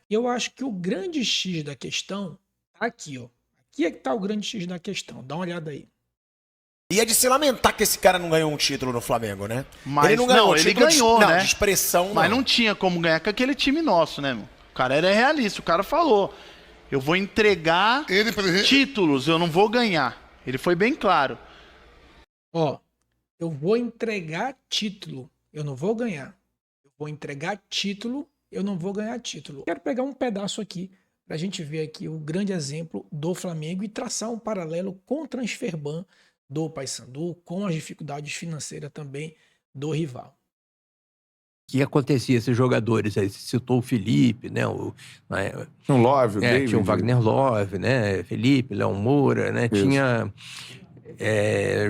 Eu acho que o grande X da questão tá aqui, ó. Aqui é que tá o grande X da questão. Dá uma olhada aí. E é de se lamentar que esse cara não ganhou um título no Flamengo, né? Ele não Mas, ganhou não, um ele título ganhou, de, não, de né? expressão, Mas não. não tinha como ganhar com aquele time nosso, né, meu? O cara era realista, o cara falou, eu vou entregar títulos, eu não vou ganhar. Ele foi bem claro. Ó, eu vou entregar título, eu não vou ganhar. Eu vou entregar título, eu não vou ganhar título. Quero pegar um pedaço aqui para a gente ver aqui o grande exemplo do Flamengo e traçar um paralelo com o transferban do Paysandu, com as dificuldades financeiras também do rival. Que acontecia esses jogadores aí, você citou o Felipe, né? Tinha um Love, o David. Tinha o Wagner Love, né? Felipe, Léo Moura, né? Isso. Tinha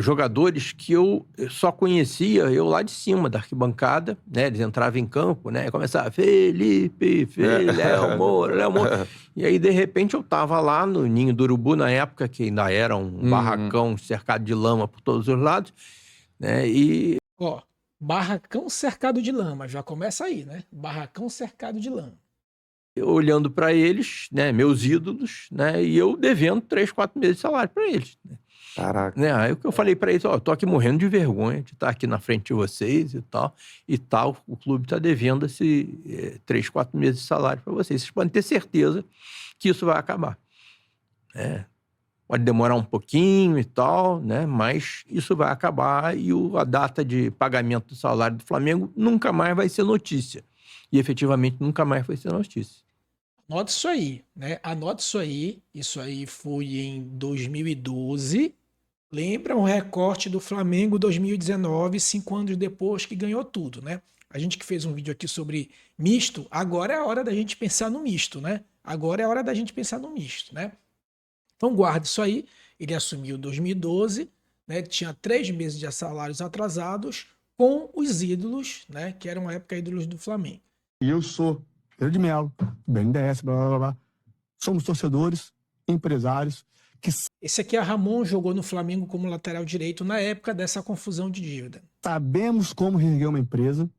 jogadores que eu só conhecia eu lá de cima da arquibancada, né? Eles entravam em campo, né? Começava Felipe, Léo Moura. E aí, de repente, eu tava lá no Ninho do Urubu, na época, que ainda era um barracão cercado de lama por todos os lados, né? E Ó, barracão cercado de lama, já começa aí, né? Barracão cercado de lama. olhando para eles, né? Meus ídolos, né? E eu devendo 3, 4 meses de salário para eles, né? Caraca. Né? Aí o que eu falei para eles, ó, tô aqui morrendo de vergonha de estar aqui na frente de vocês e tal, o clube tá devendo esse 3, 4 meses de salário para vocês. Vocês podem ter certeza que isso vai acabar. Pode demorar um pouquinho e tal, né? Mas isso vai acabar e a data de pagamento do salário do Flamengo nunca mais vai ser notícia. E efetivamente nunca mais vai ser notícia. Anote isso aí, né? Anote isso aí. Isso aí foi em 2012. Lembra um recorte do Flamengo 2019, 5 anos depois que ganhou tudo, né? A gente que fez um vídeo aqui sobre misto, agora é a hora da gente pensar no misto, né? Agora é a hora da gente pensar no misto, né? Então guarda isso aí. Ele assumiu em 2012, né? Tinha 3 meses de salários atrasados com os ídolos, né? Que eram a época ídolos do Flamengo. E eu sou Pedro de Melo, BNDES, blá, blá, blá, blá. Somos torcedores, empresários, que Esse aqui é Ramon, jogou no Flamengo como lateral direito na época dessa confusão de dívida. sabemos como reerguer uma empresa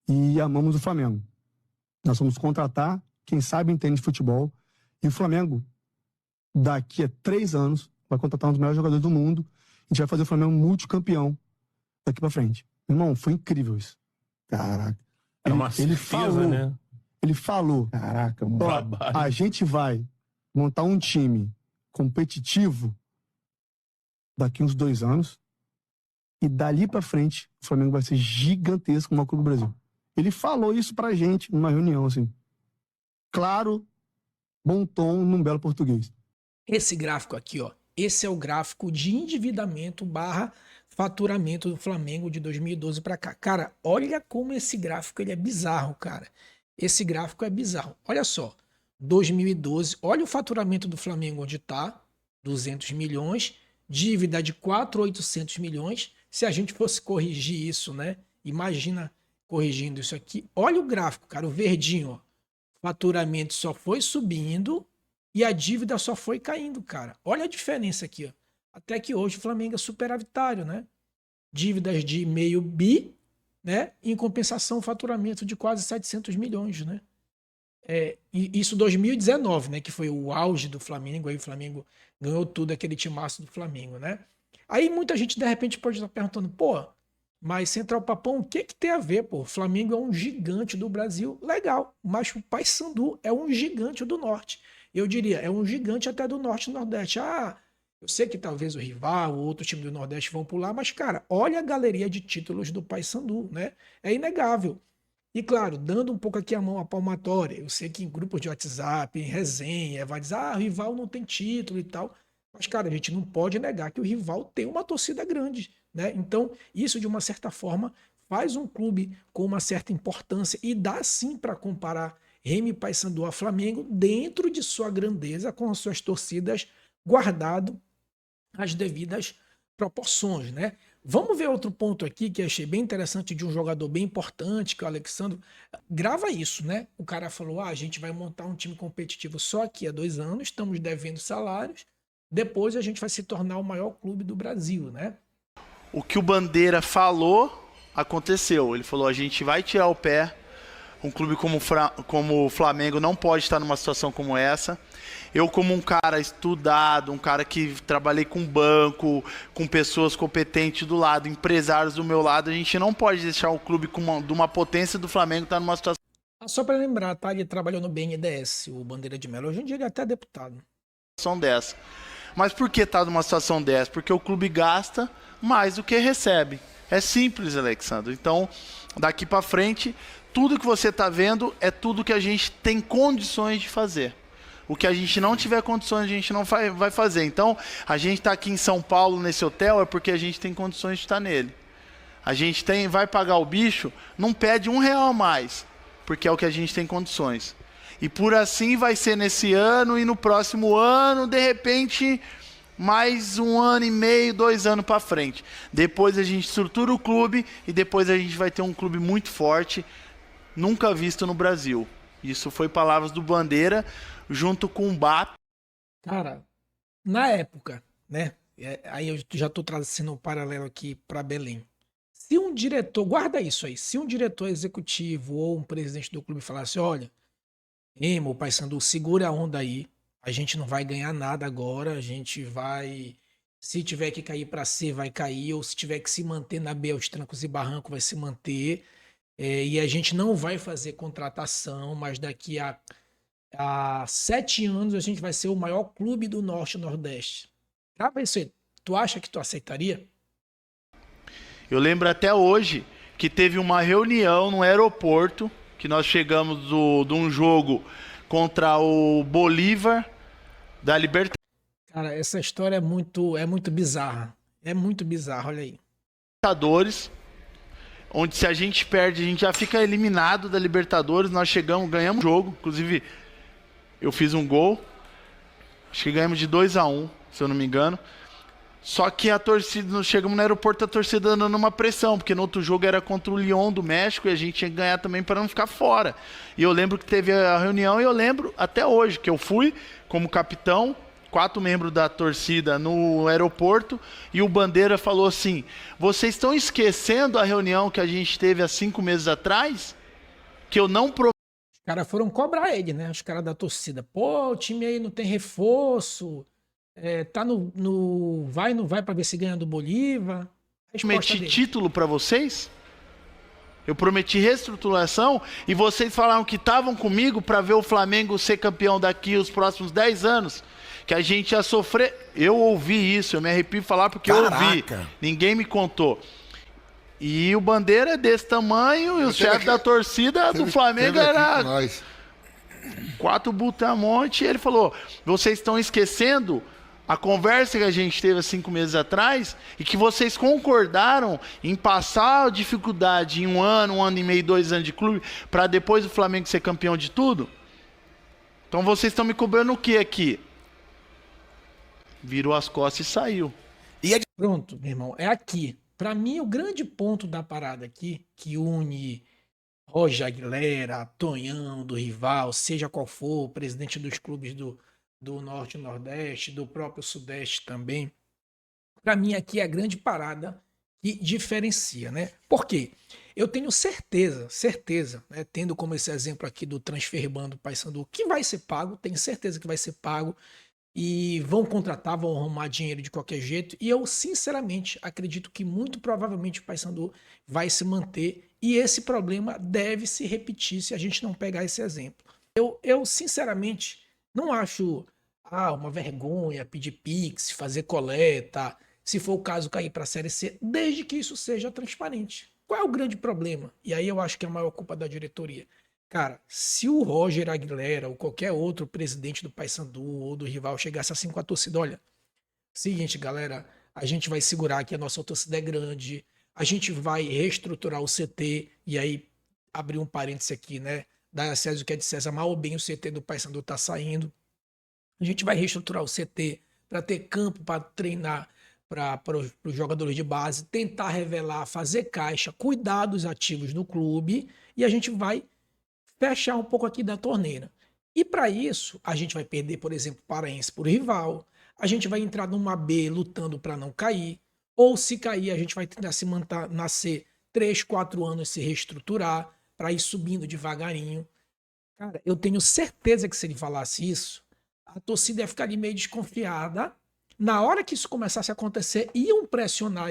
e amamos o Flamengo. Nós vamos contratar quem sabe entende de futebol. E o Flamengo, daqui a 3 anos, vai contratar um dos melhores jogadores do mundo. A gente vai fazer o Flamengo multicampeão daqui pra frente. Irmão, foi incrível isso. Caraca. Era uma Ele certeza, falou, né? ele falou, Caraca, ó, Babado. a gente vai montar um time competitivo daqui uns 2 anos e dali pra frente o Flamengo vai ser gigantesco no Clube do Brasil. Ele falou isso pra gente numa reunião, assim. Claro, bom tom, num belo português. Esse gráfico aqui, ó, esse é o gráfico de endividamento barra faturamento do Flamengo de 2012 para cá. Cara, olha como esse gráfico ele é bizarro, cara. Esse gráfico é bizarro. Olha só, 2012, olha o faturamento do Flamengo onde tá, 200 milhões, dívida de 4.800 milhões. Se a gente fosse corrigir isso, né? Imagina corrigindo isso aqui. Olha o gráfico, cara, o verdinho, ó. Faturamento só foi subindo e a dívida só foi caindo, cara. Olha a diferença aqui, ó. Até que hoje o Flamengo é superavitário, né? Dívidas de meio bi, né? Em compensação, faturamento de quase 700 milhões, né? E isso 2019, né? Que foi o auge do Flamengo. Aí o Flamengo ganhou tudo, aquele timaço do Flamengo, né? Aí muita gente, de repente, pode estar perguntando, pô, mas Central Papão, o que que tem a ver, pô? O Flamengo é um gigante do Brasil, legal. Mas o Paysandu é um gigante do Norte. Eu diria, é um gigante até do Norte e Nordeste. Ah, eu sei que talvez o rival, o outro time do Nordeste vão pular, mas, cara, olha a galeria de títulos do Paysandu, né? É inegável. E, claro, dando um pouco aqui a mão à palmatória, eu sei que em grupos de WhatsApp, em resenha, vai dizer, ah, o rival não tem título e tal. Mas, cara, a gente não pode negar que o rival tem uma torcida grande, né? Então, isso, de uma certa forma, faz um clube com uma certa importância e dá sim para comparar Remy Paysandu a Flamengo dentro de sua grandeza, com as suas torcidas, guardado as devidas proporções, né? Vamos ver outro ponto aqui que eu achei bem interessante de um jogador bem importante, que é o Alexandre. Grava isso, né? O cara falou: ah, a gente vai montar um time competitivo só aqui há 2 anos, estamos devendo salários, depois a gente vai se tornar o maior clube do Brasil, né? O que o Bandeira falou, aconteceu. Ele falou, a gente vai tirar o pé Um clube como o Flamengo não pode estar numa situação como essa. Eu, como um cara estudado, um cara que trabalhei com banco, com pessoas competentes do lado, empresários do meu lado, a gente não pode deixar o clube de uma potência do Flamengo estar numa situação Só para lembrar, tá? Ele trabalhou no BNDES, o Bandeira de Melo. Hoje em dia ele é até deputado. dessa. Mas por que está numa situação dessa? Porque o clube gasta mais do que recebe. É simples, Alexandre. Então, daqui para frente, tudo que você está vendo é tudo que a gente tem condições de fazer. O que a gente não tiver condições, a gente não vai fazer. Então, a gente está aqui em São Paulo, nesse hotel, é porque a gente tem condições de estar nele. A gente vai pagar o bicho, não pede R$1 a mais, porque é o que a gente tem condições. E por assim vai ser nesse ano e no próximo ano, de repente, mais 1 ano e meio, 2 anos para frente. Depois a gente estrutura o clube e depois a gente vai ter um clube muito forte, nunca visto no Brasil. Isso foi palavras do Bandeira, junto com o BAP. Cara, na época, né? Aí eu já tô trazendo um paralelo aqui para Belém. Se um diretor, guarda isso aí, se um diretor executivo ou um presidente do clube falasse, olha, Emo, Paysandu, segura a onda aí, a gente não vai ganhar nada agora, a gente vai, se tiver que cair para C, vai cair, ou se tiver que se manter na B, aos trancos e barrancos, vai se manter, e a gente não vai fazer contratação, mas daqui a 7 anos a gente vai ser o maior clube do Norte e Nordeste. Grava isso aí. Tu acha que tu aceitaria? Eu lembro até hoje que teve uma reunião no aeroporto, que nós chegamos de um jogo contra o Bolívar da Libertadores. Cara, essa história é muito bizarra. É muito bizarra, olha aí. Onde se a gente perde, a gente já fica eliminado da Libertadores. Nós ganhamos o jogo. Inclusive, eu fiz um gol. Acho que ganhamos de 2-1, se eu não me engano. Só que a torcida, nós chegamos no aeroporto, a torcida dando uma pressão, porque no outro jogo era contra o Lyon do México e a gente tinha que ganhar também para não ficar fora. E eu lembro que teve a reunião e eu lembro até hoje que eu fui como capitão, 4 membros da torcida no aeroporto, e o Bandeira falou assim: vocês estão esquecendo a reunião que a gente teve há 5 meses atrás? Que eu não prometi. Os caras foram cobrar ele, né? Os caras da torcida. Pô, o time aí não tem reforço. Tá vai, não vai para ver se ganha do Bolívar. Prometi título para vocês? Eu prometi reestruturação e vocês falaram que estavam comigo para ver o Flamengo ser campeão daqui os próximos 10 anos. Que a gente ia sofrer. Eu ouvi isso, eu me arrepio de falar porque eu ouvi. Ninguém me contou. E o Bandeira é desse tamanho e o chefe da torcida do Flamengo era 4 Butamonte. E ele falou: vocês estão esquecendo a conversa que a gente teve há 5 meses atrás e que vocês concordaram em passar a dificuldade em 1 ano e meio, 2 anos de clube para depois o Flamengo ser campeão de tudo? Então vocês estão me cobrando o que aqui? Virou as costas e saiu. Pronto, meu irmão, é aqui. Para mim, o grande ponto da parada aqui, que une Roger Aguilera, Tonhão, do Rival, seja qual for, o presidente dos clubes do Norte e Nordeste, do próprio Sudeste também, para mim aqui é a grande parada que diferencia, né? Por quê? Eu tenho certeza, né, tendo como esse exemplo aqui do Transferbando Paysandu, que vai ser pago, tenho certeza que vai ser pago, e vão contratar, vão arrumar dinheiro de qualquer jeito, e eu sinceramente acredito que muito provavelmente o Paysandu vai se manter, e esse problema deve se repetir se a gente não pegar esse exemplo. Eu sinceramente não acho uma vergonha pedir Pix, fazer coleta, se for o caso cair para a Série C, desde que isso seja transparente. Qual é o grande problema? E aí eu acho que é a maior culpa da diretoria. Cara, se o Roger Aguilera ou qualquer outro presidente do Paysandu ou do Rival chegasse assim com a torcida, olha, seguinte galera, a gente vai segurar que a nossa torcida é grande, a gente vai reestruturar o CT, e aí abrir um parêntese aqui, né? Dar a César o que é de César, mal ou bem o CT do Paysandu tá saindo. A gente vai reestruturar o CT para ter campo para treinar para os jogadores de base, tentar revelar, fazer caixa, cuidar dos ativos do clube, e a gente vai fechar um pouco aqui da torneira. E para isso, a gente vai perder, por exemplo, Paraense por Rival, a gente vai entrar numa B lutando para não cair, ou se cair, a gente vai tentar se manter, nascer 3, 4 anos, se reestruturar, para ir subindo devagarinho. Cara, eu tenho certeza que se ele falasse isso, a torcida ia ficar ali meio desconfiada. Na hora que isso começasse a acontecer, iam pressionar,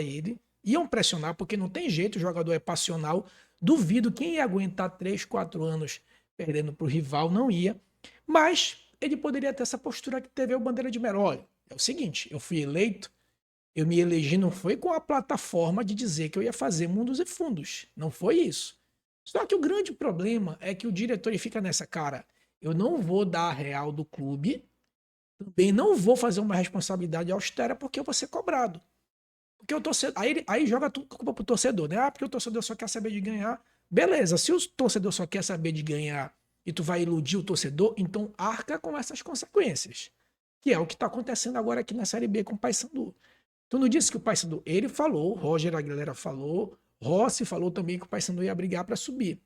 porque não tem jeito, o jogador é passional. Duvido quem ia aguentar 3, 4 anos perdendo para o rival, não ia. Mas ele poderia ter essa postura que teve o Bandeira de Melo. Olha, é o seguinte, eu fui eleito, eu me elegi não foi com a plataforma de dizer que eu ia fazer mundos e fundos. Não foi isso. Só que o grande problema é que o diretor ele fica nessa, cara, eu não vou dar a real do clube, também não vou fazer uma responsabilidade austera porque eu vou ser cobrado. Porque o torcedor, aí joga tudo culpa pro torcedor, né? Ah, porque o torcedor só quer saber de ganhar. Beleza, se o torcedor só quer saber de ganhar e tu vai iludir o torcedor, então arca com essas consequências. Que é o que tá acontecendo agora aqui na Série B com o Paysandu. Tu não disse que o Paysandu, ele falou, Roger Aguilera falou, Rossi falou também que o Paysandu ia brigar para subir.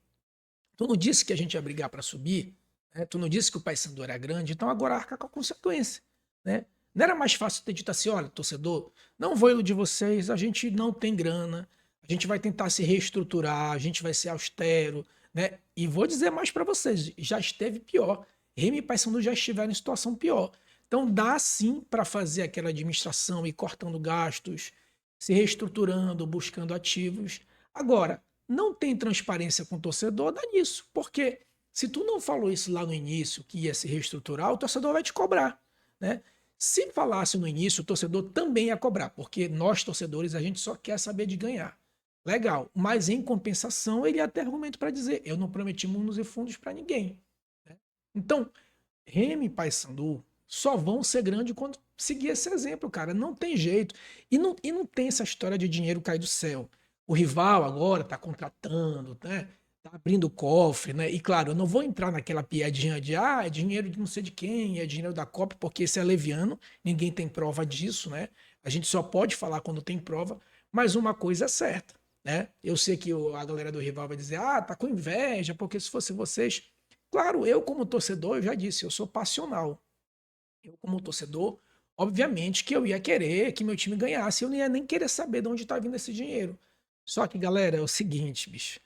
Tu não disse que a gente ia brigar para subir, né? Tu não disse que o Paysandu era grande, então agora arca com a consequência, né? Não era mais fácil ter dito assim, olha, torcedor, não vou iludir vocês, a gente não tem grana, a gente vai tentar se reestruturar, a gente vai ser austero, né? E vou dizer mais para vocês, já esteve pior. Remy e Paysandu já estiveram em situação pior. Então dá sim para fazer aquela administração e cortando gastos, se reestruturando, buscando ativos. Agora, não tem transparência com o torcedor, dá nisso. Porque se tu não falou isso lá no início, que ia se reestruturar, o torcedor vai te cobrar, né? Se falasse no início, o torcedor também ia cobrar, porque nós, torcedores, a gente só quer saber de ganhar. Legal, mas em compensação, ele ia ter argumento para dizer, eu não prometi mundos e fundos para ninguém, né? Então, Remy e Paysandu só vão ser grandes quando seguir esse exemplo, cara. Não tem jeito. E não tem essa história de dinheiro cair do céu. O rival agora tá contratando, né? Tá abrindo o cofre, né? E claro, eu não vou entrar naquela piadinha de é dinheiro de não sei de quem, é dinheiro da Copa, porque esse é leviano, ninguém tem prova disso, né? A gente só pode falar quando tem prova, mas uma coisa é certa, né? Eu sei que a galera do rival vai dizer, tá com inveja, porque se fosse vocês... Claro, eu como torcedor, eu já disse, eu sou passional. Eu como torcedor, obviamente que eu ia querer que meu time ganhasse, eu não ia nem querer saber de onde tá vindo esse dinheiro. Só que, galera, é o seguinte, bicho,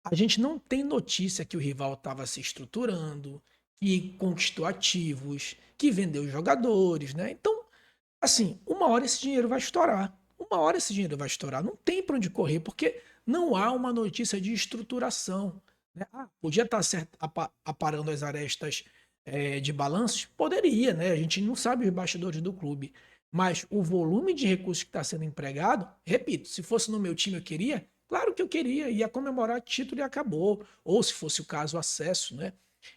a gente não tem notícia que o rival estava se estruturando, que conquistou ativos, que vendeu jogadores, né? Então, assim, uma hora esse dinheiro vai estourar. Uma hora esse dinheiro vai estourar. Não tem para onde correr, porque não há uma notícia de estruturação, né? Podia estar aparando as arestas de balanços? Poderia, né? A gente não sabe os bastidores do clube. Mas o volume de recursos que está sendo empregado, repito, se fosse no meu time eu queria, claro que eu queria, ia comemorar título e acabou. Ou se fosse o caso, acesso, né?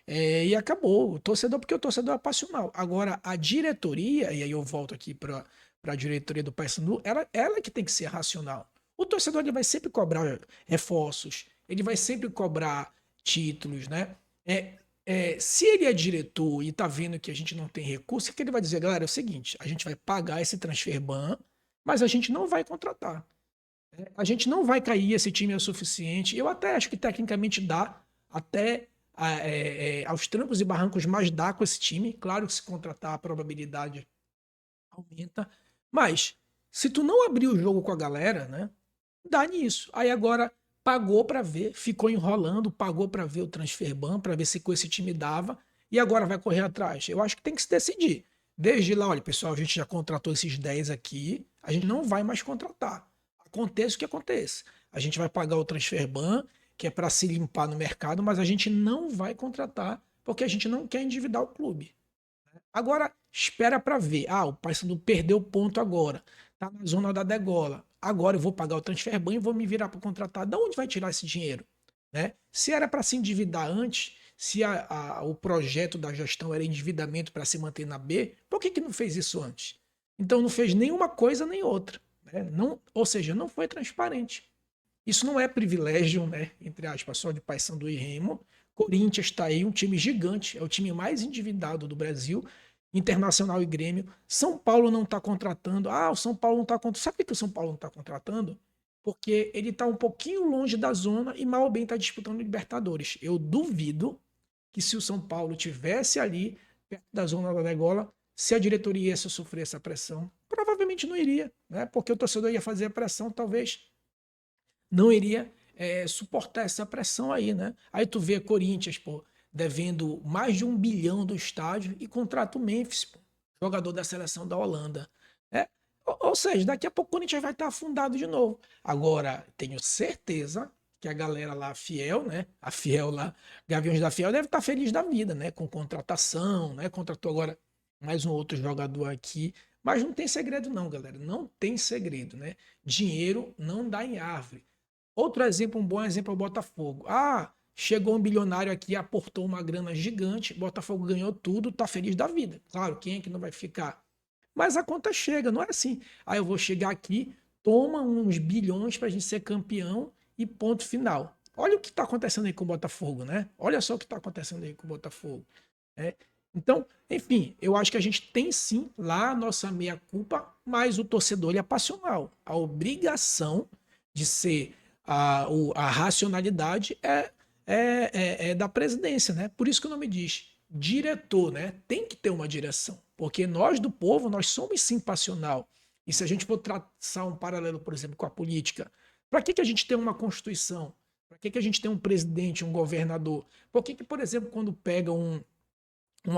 E acabou. O torcedor, porque o torcedor é passional. Agora, a diretoria, e aí eu volto aqui para a diretoria do Paysandu, ela que tem que ser racional. O torcedor ele vai sempre cobrar reforços, ele vai sempre cobrar títulos, né? Se ele é diretor e tá vendo que a gente não tem recurso, o que ele vai dizer, galera? É o seguinte, a gente vai pagar esse transfer ban, mas a gente não vai contratar. A gente não vai cair, esse time é o suficiente. Eu até acho que tecnicamente dá, até aos trancos e barrancos, mas dá com esse time. Claro que se contratar a probabilidade aumenta. Mas, se tu não abrir o jogo com a galera, né? Dá nisso. Aí agora pagou para ver, ficou enrolando, pagou para ver o transfer ban, para ver se com esse time dava, e agora vai correr atrás. Eu acho que tem que se decidir. Desde lá, olha, pessoal, a gente já contratou esses 10 aqui, a gente não vai mais contratar. Aconteça o que aconteça. A gente vai pagar o transfer ban, que é para se limpar no mercado, mas a gente não vai contratar, porque a gente não quer endividar o clube. Agora, espera para ver. O Paysandu perdeu ponto agora. Tá na zona da degola. Agora eu vou pagar o transfer ban e vou me virar para contratar. De onde vai tirar esse dinheiro? Né? Se era para se endividar antes, se o projeto da gestão era endividamento para se manter na B, por que não fez isso antes? Então não fez nenhuma coisa nem outra. Né? Não, ou seja, não foi transparente. Isso não é privilégio, né? Entre aspas, só de Paysandu e Remo. Corinthians está aí, um time gigante, é o time mais endividado do Brasil. Internacional e Grêmio. São Paulo não está contratando. O São Paulo não está contratando. Sabe por que o São Paulo não está contratando? Porque ele está um pouquinho longe da zona e mal ou bem está disputando Libertadores. Eu duvido que se o São Paulo tivesse ali, perto da zona da degola, se a diretoria ia sofrer essa pressão, provavelmente não iria, né? Porque o torcedor ia fazer a pressão, talvez não iria suportar essa pressão aí, né? Aí tu vê Corinthians, pô, devendo mais de 1 bilhão do estádio e contrata o Memphis, pô, jogador da seleção da Holanda. É, ou seja, daqui a pouco o Corinthians vai estar afundado de novo. Agora, tenho certeza que a galera lá fiel, né? A fiel lá, Gaviões da Fiel, deve estar feliz da vida, né? Com contratação, né? Contratou agora mais um outro jogador aqui. Mas não tem segredo não, galera. Não tem segredo, né? Dinheiro não dá em árvore. Outro exemplo, um bom exemplo é o Botafogo. Ah, chegou um bilionário aqui, aportou uma grana gigante, Botafogo ganhou tudo, tá feliz da vida. Claro, quem é que não vai ficar? Mas a conta chega, não é assim. Aí eu vou chegar aqui, toma uns bilhões pra gente ser campeão e ponto final. Olha o que tá acontecendo aí com o Botafogo, né? Olha só o que tá acontecendo aí com o Botafogo. Né? Então, enfim, eu acho que a gente tem sim lá a nossa meia-culpa, mas o torcedor ele é passional. A obrigação de ser a racionalidade é da presidência, né? Por isso que o nome diz diretor, né? Tem que ter uma direção, porque nós do povo, nós somos sim passional. E se a gente for traçar um paralelo, por exemplo, com a política, para que a gente tem uma constituição? Para que a gente tem um presidente, um governador? Por que, por exemplo, quando pega um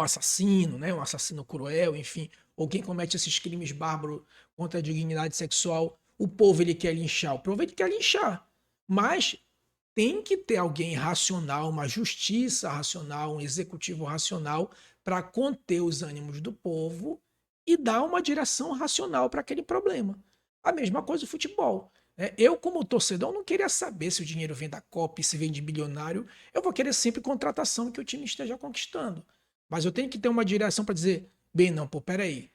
assassino, né? Um assassino cruel, enfim, ou quem comete esses crimes bárbaros contra a dignidade sexual, o povo ele quer linchar, o povo ele quer linchar. Mas tem que ter alguém racional, uma justiça racional, um executivo racional para conter os ânimos do povo e dar uma direção racional para aquele problema. A mesma coisa do futebol. Eu, como torcedor, não queria saber se o dinheiro vem da Copa e se vem de bilionário. Eu vou querer sempre contratação que o time esteja conquistando. Mas eu tenho que ter uma direção para dizer, bem, não, pô, peraí.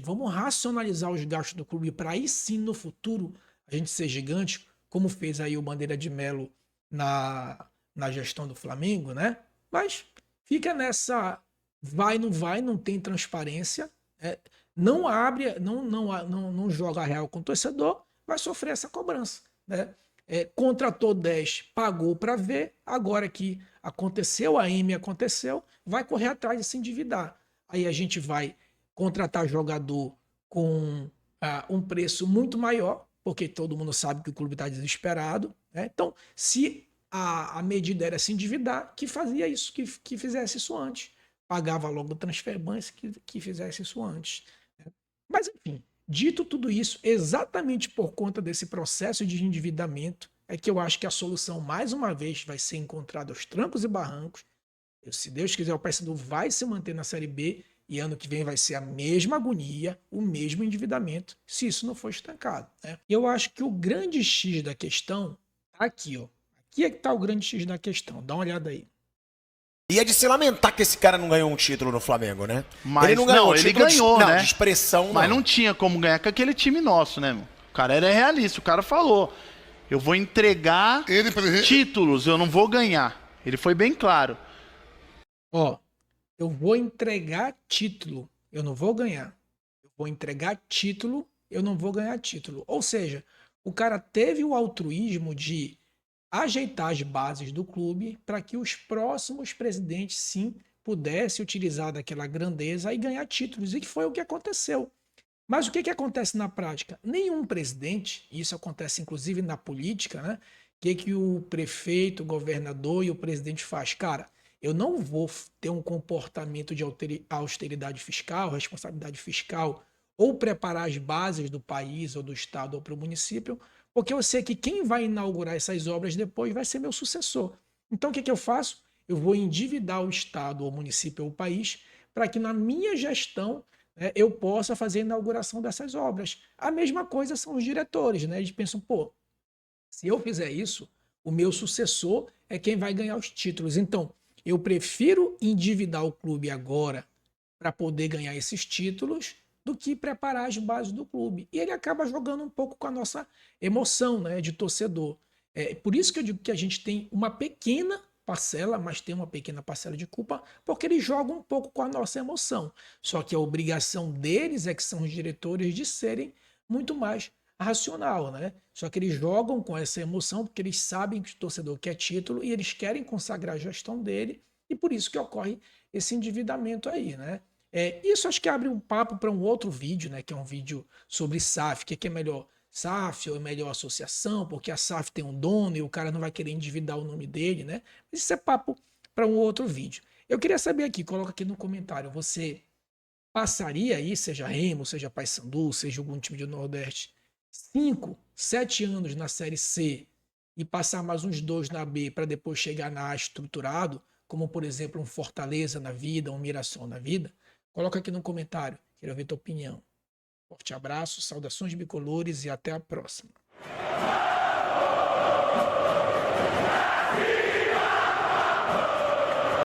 Vamos racionalizar os gastos do clube para aí sim, no futuro, a gente ser gigante, como fez aí o Bandeira de Melo na gestão do Flamengo, né? Mas fica nessa não vai, não tem transparência, não abre, não joga real com o torcedor, vai sofrer essa cobrança, né? Contratou 10, pagou para ver, agora que aconteceu, a M aconteceu, vai correr atrás de se endividar. Aí a gente vai contratar jogador com um preço muito maior, porque todo mundo sabe que o clube está desesperado, né? Então, se a medida era se endividar, que fazia isso, que fizesse isso antes. Pagava logo o transfer ban que fizesse isso antes. Né? Mas, enfim, dito tudo isso, exatamente por conta desse processo de endividamento, é que eu acho que a solução, mais uma vez, vai ser encontrada aos trancos e barrancos. Se Deus quiser, o Paysandu vai se manter na Série B e ano que vem vai ser a mesma agonia, o mesmo endividamento, se isso não for estancado. Né? Eu acho que o grande X da questão tá aqui, ó. Aqui é que tá o grande X da questão. Dá uma olhada aí. E é de se lamentar que esse cara não ganhou um título no Flamengo, né? Mas ele não ganhou, ele ganhou, não, né? de expressão, Mas não tinha como ganhar com aquele time nosso, né, meu? O cara era realista, o cara falou, eu vou entregar títulos, eu não vou ganhar. Ele foi bem claro. Ó, eu vou entregar título, eu não vou ganhar. Eu vou entregar título, eu não vou ganhar título. Ou seja, o cara teve o altruísmo de ajeitar as bases do clube para que os próximos presidentes, sim, pudessem utilizar daquela grandeza e ganhar títulos. E que foi o que aconteceu. Mas o que acontece na prática? Nenhum presidente, isso acontece inclusive na política, né? O que o prefeito, o governador e o presidente faz? Cara, eu não vou ter um comportamento de austeridade fiscal, responsabilidade fiscal, ou preparar as bases do país ou do estado ou para o município, porque eu sei que quem vai inaugurar essas obras depois vai ser meu sucessor. Então o que eu faço? Eu vou endividar o estado, ou o município ou o país para que na minha gestão eu possa fazer a inauguração dessas obras. A mesma coisa são os diretores, né? Eles pensam, pô, se eu fizer isso, o meu sucessor é quem vai ganhar os títulos. Então, eu prefiro endividar o clube agora para poder ganhar esses títulos do que preparar as bases do clube. E ele acaba jogando um pouco com a nossa emoção, né, de torcedor. Por isso que eu digo que a gente tem uma pequena parcela, mas tem uma pequena parcela de culpa, porque eles jogam um pouco com a nossa emoção. Só que a obrigação deles é que são os diretores de serem muito mais racional, né? Só que eles jogam com essa emoção porque eles sabem que o torcedor quer título e eles querem consagrar a gestão dele e por isso que ocorre esse endividamento aí, né? Isso acho que abre um papo para um outro vídeo, né? Que é um vídeo sobre SAF, que é melhor SAF ou é melhor associação, porque a SAF tem um dono e o cara não vai querer endividar o nome dele, né? Mas isso é papo para um outro vídeo. Eu queria saber aqui, coloca aqui no comentário, você passaria aí, seja Remo, seja Paysandu, seja algum time do Nordeste, 5, 7 anos na Série C e passar mais uns 2 na B para depois chegar na A estruturado, como por exemplo um Fortaleza na vida, um Mirassol na vida? Coloca aqui no comentário, quero ver tua opinião. Forte abraço, saudações bicolores e até a próxima.